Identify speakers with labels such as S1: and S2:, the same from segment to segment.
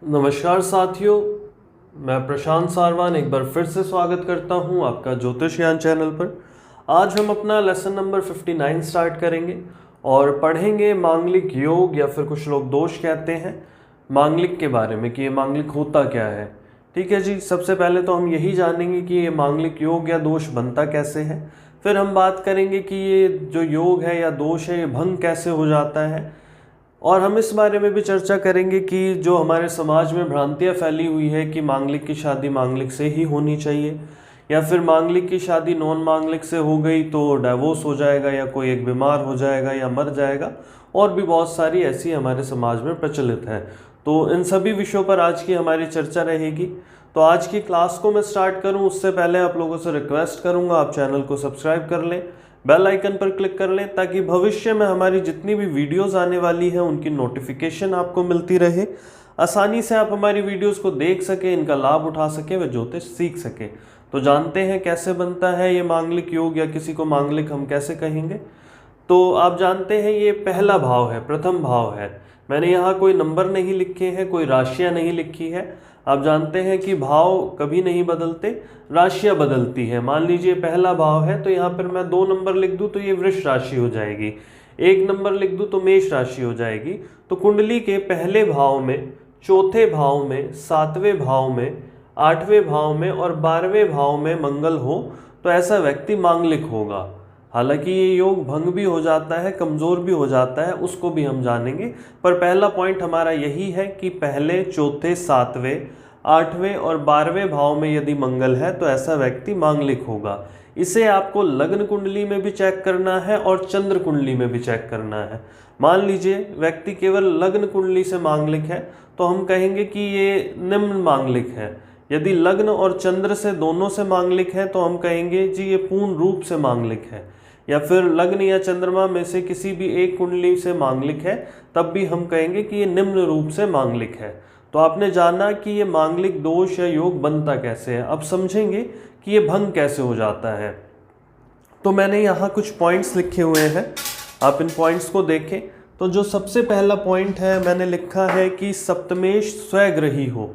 S1: नमस्कार साथियों, मैं प्रशांत सारवान एक बार फिर से स्वागत करता हूं आपका ज्योतिष ज्ञान चैनल पर। आज हम अपना लेसन नंबर 59 स्टार्ट करेंगे और पढ़ेंगे मांगलिक योग या फिर कुछ लोग दोष कहते हैं मांगलिक के बारे में कि ये मांगलिक होता क्या है। ठीक है जी, सबसे पहले तो हम यही जानेंगे कि ये मांगलिक योग या दोष बनता कैसे है। फिर हम बात करेंगे कि ये जो योग है या दोष है ये भंग कैसे हो जाता है, और हम इस बारे में भी चर्चा करेंगे कि जो हमारे समाज में भ्रांतियाँ फैली हुई है कि मांगलिक की शादी मांगलिक से ही होनी चाहिए, या फिर मांगलिक की शादी नॉन मांगलिक से हो गई तो डाइवोर्स हो जाएगा या कोई एक बीमार हो जाएगा या मर जाएगा, और भी बहुत सारी ऐसी हमारे समाज में प्रचलित है। तो इन सभी विषयों पर आज की हमारी चर्चा रहेगी। तो आज की क्लास को मैं स्टार्ट करूं उससे पहले आप लोगों से रिक्वेस्ट करूंगा आप चैनल को सब्सक्राइब कर लें, बेल आइकन पर क्लिक कर लें, ताकि भविष्य में हमारी जितनी भी वीडियोस आने वाली हैं उनकी नोटिफिकेशन आपको मिलती रहे। आसानी से आप हमारी वीडियोस को देख सकें, इनका लाभ उठा सकें, व ज्योतिष सीख सकें। तो जानते हैं कैसे बनता है ये मांगलिक योग, या किसी को मांगलिक हम कैसे कहेंगे। तो आप जानते हैं ये पहला भाव है, प्रथम भाव है। मैंने यहाँ कोई नंबर नहीं लिखे हैं, कोई राशियाँ नहीं लिखी है। आप जानते हैं कि भाव कभी नहीं बदलते, राशियाँ बदलती है। मान लीजिए पहला भाव है तो यहाँ पर मैं 2 नंबर लिख दूँ तो ये वृष राशि हो जाएगी, 1 नंबर लिख दूँ तो मेष राशि हो जाएगी। तो कुंडली के पहले भाव में, चौथे भाव में, 7वें भाव में, 8वें भाव में और 12वें भाव में मंगल हो तो ऐसा व्यक्ति मांगलिक होगा। हालांकि ये योग भंग भी हो जाता है, कमज़ोर भी हो जाता है, उसको भी हम जानेंगे। पर पहला पॉइंट हमारा यही है कि पहले, चौथे, 7वें, 8वें और 12वें भाव में यदि मंगल है तो ऐसा व्यक्ति मांगलिक होगा। इसे आपको लग्न कुंडली में भी चेक करना है और चंद्र कुंडली में भी चेक करना है। मान लीजिए व्यक्ति केवल लग्न कुंडली से मांगलिक है तो हम कहेंगे कि ये निम्न मांगलिक है। यदि लग्न और चंद्र से दोनों से मांगलिक है तो हम कहेंगे जी ये पूर्ण रूप से मांगलिक है। या फिर लग्न या चंद्रमा में से किसी भी एक कुंडली से मांगलिक है तब भी हम कहेंगे कि ये निम्न रूप से मांगलिक है। तो आपने जाना कि ये मांगलिक दोष या योग बनता कैसे है। अब समझेंगे कि ये भंग कैसे हो जाता है। तो मैंने यहाँ कुछ पॉइंट्स लिखे हुए हैं, आप इन पॉइंट्स को देखें। तो जो सबसे पहला पॉइंट है मैंने लिखा है कि सप्तमेश स्वग्रही हो।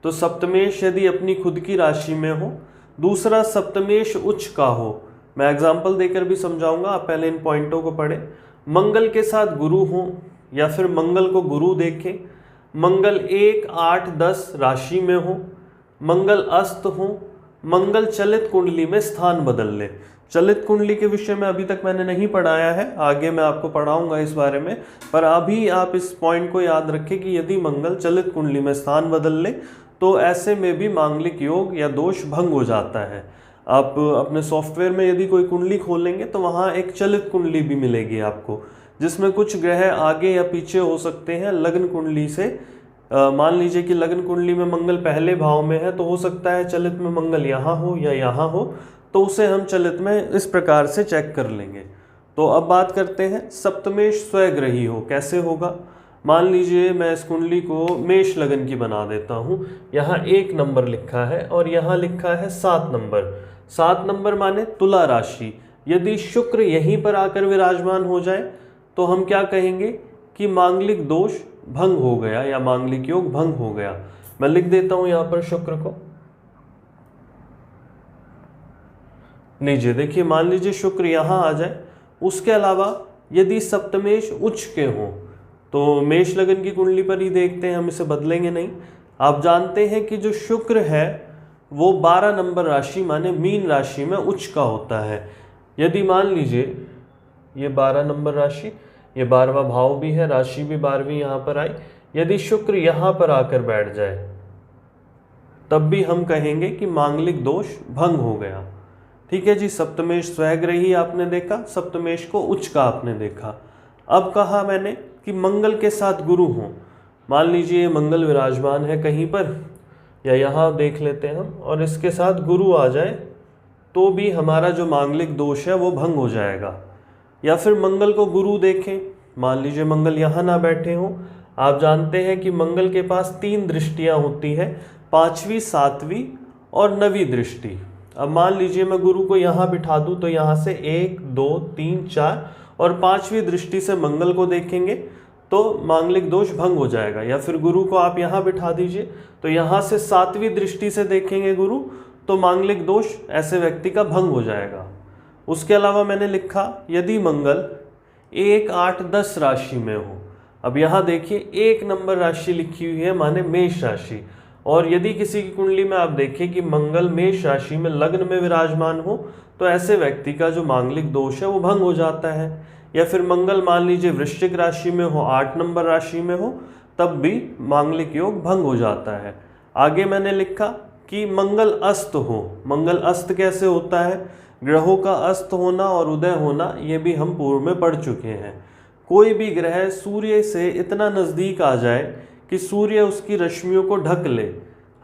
S1: तो सप्तमेश यदि अपनी खुद की राशि में हो। दूसरा, सप्तमेश उच्च का हो। मैं एग्जाम्पल देकर भी समझाऊंगा, आप पहले इन पॉइंटों को पढ़ें। मंगल के साथ गुरु हो या फिर मंगल को गुरु देखें। मंगल 1, 8, 10 राशि में हो। मंगल अस्त हो। मंगल चलित कुंडली में स्थान बदल ले। चलित कुंडली के विषय में अभी तक मैंने नहीं पढ़ाया है, आगे मैं आपको पढ़ाऊंगा इस बारे में। पर अभी आप इस पॉइंट को याद रखें कि यदि मंगल चलित कुंडली में स्थान बदल ले तो ऐसे में भी मांगलिक योग या दोष भंग हो जाता है। आप अपने सॉफ्टवेयर में यदि कोई कुंडली खोलेंगे तो वहाँ एक चलित कुंडली भी मिलेगी आपको, जिसमें कुछ ग्रह आगे या पीछे हो सकते हैं लग्न कुंडली से। मान लीजिए कि लग्न कुंडली में मंगल पहले भाव में है तो हो सकता है चलित में मंगल यहाँ हो या यहाँ हो, तो उसे हम चलित में इस प्रकार से चेक कर लेंगे। तो अब बात करते हैं सप्तमेश स्वग्रही हो कैसे होगा। मान लीजिए मैं इस कुंडली को मेष लगन की बना देता हूँ। यहाँ 1 नंबर लिखा है और यहाँ लिखा है 7 नंबर। 7 नंबर माने तुला राशि। यदि शुक्र यहीं पर आकर विराजमान हो जाए तो हम क्या कहेंगे कि मांगलिक दोष भंग हो गया या मांगलिक योग भंग हो गया। मैं लिख देता हूं यहां पर शुक्र को। लीजिए देखिए, मान लीजिए शुक्र यहां आ जाए। उसके अलावा यदि सप्तमेश उच्च के हों तो मेष लगन की कुंडली पर ही देखते हैं, हम इसे बदलेंगे नहीं। आप जानते हैं कि जो शुक्र है वो 12 नंबर राशि माने मीन राशि में उच्च का होता है। यदि मान लीजिए ये 12 नंबर राशि, ये 12वां भाव भी है, राशि भी 12वीं यहाँ पर आई। यदि शुक्र यहाँ पर आकर बैठ जाए तब भी हम कहेंगे कि मांगलिक दोष भंग हो गया। ठीक है जी, सप्तमेश स्वग्रही आपने देखा, सप्तमेश को उच्च का आपने देखा। अब कहा मैंने कि मंगल के साथ गुरु हो। मान लीजिए मंगल विराजमान है कहीं पर, या यहाँ देख लेते हैं हम, और इसके साथ गुरु आ जाए तो भी हमारा जो मांगलिक दोष है वो भंग हो जाएगा। या फिर मंगल को गुरु देखें। मान लीजिए मंगल यहाँ ना बैठे हों। आप जानते हैं कि मंगल के पास 3 दृष्टियाँ होती है, 5वीं, 7वीं और 9वीं दृष्टि। अब मान लीजिए मैं गुरु को यहाँ बिठा दूँ तो यहाँ से 1, 2, 3, 4 और 5वीं दृष्टि से मंगल को देखेंगे तो मांगलिक दोष भंग हो जाएगा। या फिर गुरु को आप यहाँ बिठा दीजिए, तो यहाँ से 7वीं दृष्टि से देखेंगे गुरु, तो मांगलिक दोष ऐसे व्यक्ति का भंग हो जाएगा। उसके अलावा मैंने लिखा यदि मंगल 1, 8, 10 राशि में हो। अब यहाँ देखिए 1 नंबर राशि लिखी हुई है, माने मेष राशि। और यदि किसी की कुंडली में आप देखें कि मंगल मेष राशि में लग्न में विराजमान हो, तो ऐसे व्यक्ति का जो मांगलिक दोष है वो भंग हो जाता है। या फिर मंगल मान लीजिए वृश्चिक राशि में हो, 8 नंबर राशि में हो, तब भी मांगलिक योग भंग हो जाता है। आगे मैंने लिखा कि मंगल अस्त हो। मंगल अस्त कैसे होता है? ग्रहों का अस्त होना और उदय होना, ये भी हम पूर्व में पढ़ चुके हैं। कोई भी ग्रह सूर्य से इतना नज़दीक आ जाए कि सूर्य उसकी रश्मियों को ढक ले।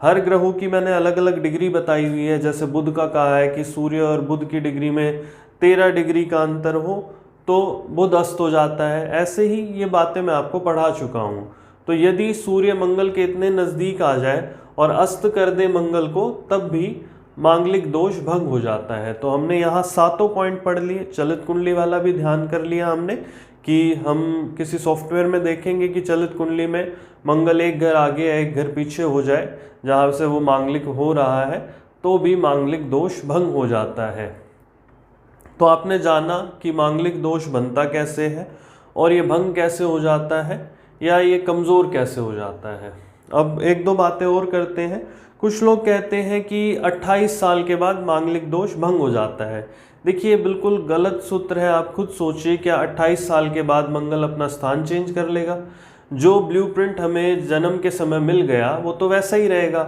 S1: हर ग्रहों की मैंने अलग अलग डिग्री बताई हुई है। जैसे बुध का कहा है कि सूर्य और बुध की डिग्री में 13 डिग्री का अंतर हो तो बुध अस्त हो जाता है। ऐसे ही ये बातें मैं आपको पढ़ा चुका हूँ। तो यदि सूर्य मंगल के इतने नज़दीक आ जाए और अस्त कर दे मंगल को, तब भी मांगलिक दोष भंग हो जाता है। तो हमने यहाँ 7 पॉइंट पढ़ लिए। चलित कुंडली वाला भी ध्यान कर लिया हमने कि हम किसी सॉफ्टवेयर में देखेंगे कि चलित कुंडली में मंगल एक घर आगे या एक घर पीछे हो जाए, जहाँ से वो मांगलिक हो रहा है, तो भी मांगलिक दोष भंग हो जाता है। तो आपने जाना कि मांगलिक दोष बनता कैसे है और ये भंग कैसे हो जाता है या ये कमज़ोर कैसे हो जाता है। अब 1-2 बातें और करते हैं। कुछ लोग कहते हैं कि 28 साल के बाद मांगलिक दोष भंग हो जाता है। देखिए बिल्कुल गलत सूत्र है। आप खुद सोचिए, क्या 28 साल के बाद मंगल अपना स्थान चेंज कर लेगा? जो ब्लूप्रिंट हमें जन्म के समय मिल गया वो तो वैसा ही रहेगा।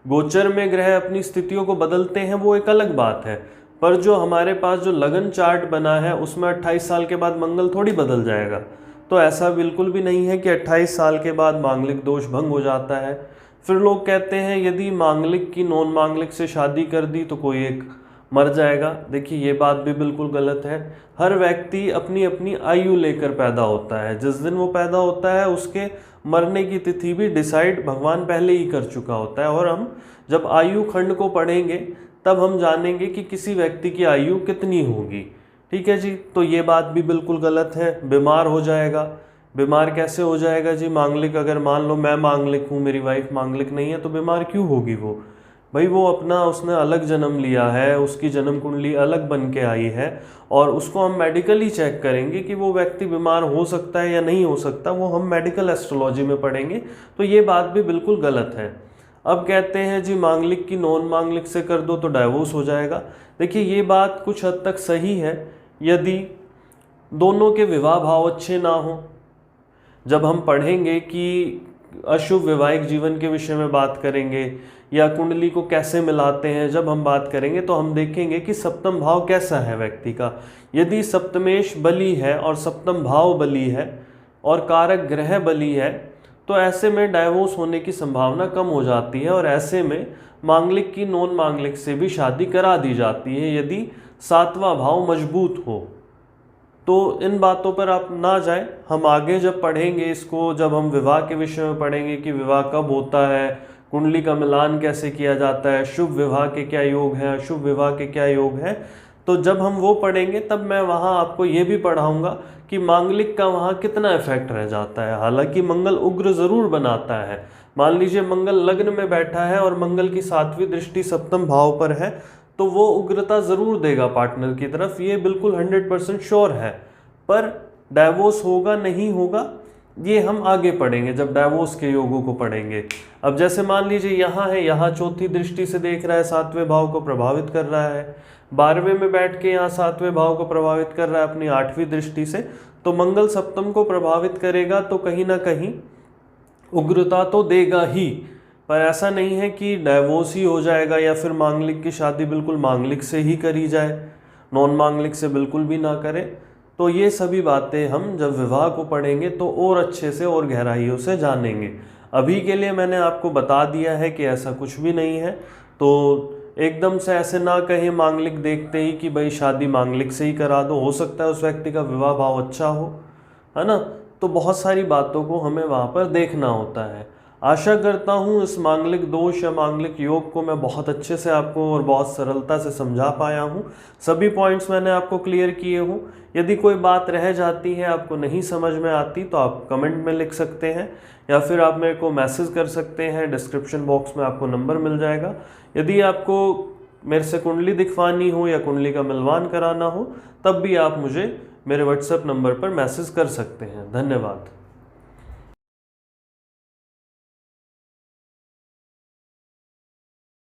S1: गोचर में ग्रह अपनी स्थितियों को बदलते हैं, वो एक अलग बात है, पर जो हमारे पास जो लगन चार्ट बना है उसमें 28 साल के बाद मंगल थोड़ी बदल जाएगा। तो ऐसा बिल्कुल भी नहीं है कि 28 साल के बाद मांगलिक दोष भंग हो जाता है। फिर लोग कहते हैं यदि मांगलिक की नॉन मांगलिक से शादी कर दी तो कोई एक मर जाएगा। देखिए ये बात भी बिल्कुल गलत है। हर व्यक्ति अपनी अपनी आयु लेकर पैदा होता है। जिस दिन वो पैदा होता है उसके मरने की तिथि भी डिसाइड भगवान पहले ही कर चुका होता है। और हम जब आयु खंड को पढ़ेंगे तब हम जानेंगे कि किसी व्यक्ति की आयु कितनी होगी। ठीक है जी। तो ये बात भी बिल्कुल गलत है। बीमार हो जाएगा। बीमार कैसे हो जाएगा जी? मांगलिक, अगर मान लो मैं मांगलिक हूँ, मेरी वाइफ मांगलिक नहीं है, तो बीमार क्यों होगी वो? भाई वो अपना उसने अलग जन्म लिया है, उसकी जन्म कुंडली अलग बन के आई है और उसको हम मेडिकली चेक करेंगे कि वो व्यक्ति बीमार हो सकता है या नहीं हो सकता, वो हम मेडिकल एस्ट्रोलॉजी में पढ़ेंगे। तो ये बात भी बिल्कुल गलत है। अब कहते हैं जी मांगलिक की नॉन मांगलिक से कर दो तो डाइवोर्स हो जाएगा। देखिए ये बात कुछ हद तक सही है यदि दोनों के विवाह भाव अच्छे ना हो। जब हम पढ़ेंगे कि अशुभ वैवाहिक जीवन के विषय में बात करेंगे या कुंडली को कैसे मिलाते हैं, जब हम बात करेंगे तो हम देखेंगे कि सप्तम भाव कैसा है व्यक्ति का। यदि सप्तमेश बली है और सप्तम भाव बली है और कारक ग्रह बली है, तो ऐसे में डाइवोर्स होने की संभावना कम हो जाती है और ऐसे में मांगलिक की नॉन मांगलिक से भी शादी करा दी जाती है यदि 7वां भाव मजबूत हो। तो इन बातों पर आप ना जाएं। हम आगे जब पढ़ेंगे इसको, जब हम विवाह के विषय में पढ़ेंगे कि विवाह कब होता है, कुंडली का मिलान कैसे किया जाता है, शुभ विवाह के क्या योग हैं, अशुभ विवाह के क्या योग हैं, तो जब हम वो पढ़ेंगे तब मैं वहाँ आपको ये भी पढ़ाऊँगा कि मांगलिक का वहाँ कितना इफेक्ट रह जाता है। हालांकि मंगल उग्र ज़रूर बनाता है। मान लीजिए मंगल लग्न में बैठा है और मंगल की 7वीं दृष्टि सप्तम भाव पर है, तो वो उग्रता ज़रूर देगा पार्टनर की तरफ, ये बिल्कुल 100% श्योर है। पर डाइवोर्स होगा नहीं होगा ये हम आगे पढ़ेंगे जब डाइवोर्स के योगों को पढ़ेंगे। अब जैसे मान लीजिए यहाँ है, यहाँ 4थी दृष्टि से देख रहा है, 7वें भाव को प्रभावित कर रहा है, 12वें में बैठ के यहाँ 7वें भाव को प्रभावित कर रहा है अपनी 8वीं दृष्टि से, तो मंगल सप्तम को प्रभावित करेगा तो कहीं ना कहीं उग्रता तो देगा ही। पर ऐसा नहीं है कि डाइवोर्स ही हो जाएगा या फिर मांगलिक की शादी बिल्कुल मांगलिक से ही करी जाए, नॉन मांगलिक से बिल्कुल भी ना करें। तो ये सभी बातें हम जब विवाह को पढ़ेंगे तो और अच्छे से और गहराइयों से जानेंगे। अभी के लिए मैंने आपको बता दिया है कि ऐसा कुछ भी नहीं है। तो एकदम से ऐसे ना कहें मांगलिक देखते ही कि भाई शादी मांगलिक से ही करा दो। हो सकता है उस व्यक्ति का विवाह भाव अच्छा हो, है ना। तो बहुत सारी बातों को हमें वहाँ पर देखना होता है। आशा करता हूँ इस मांगलिक दोष या मांगलिक योग को मैं बहुत अच्छे से आपको और बहुत सरलता से समझा पाया हूँ। सभी पॉइंट्स मैंने आपको क्लियर किए हूँ। यदि कोई बात रह जाती है, आपको नहीं समझ में आती, तो आप कमेंट में लिख सकते हैं या फिर आप मेरे को मैसेज कर सकते हैं। डिस्क्रिप्शन बॉक्स में आपको नंबर मिल जाएगा। यदि आपको मेरे से कुंडली दिखवानी हो या कुंडली का मिलवान कराना हो, तब भी आप मुझे मेरे व्हाट्सएप नंबर पर मैसेज कर सकते हैं। धन्यवाद।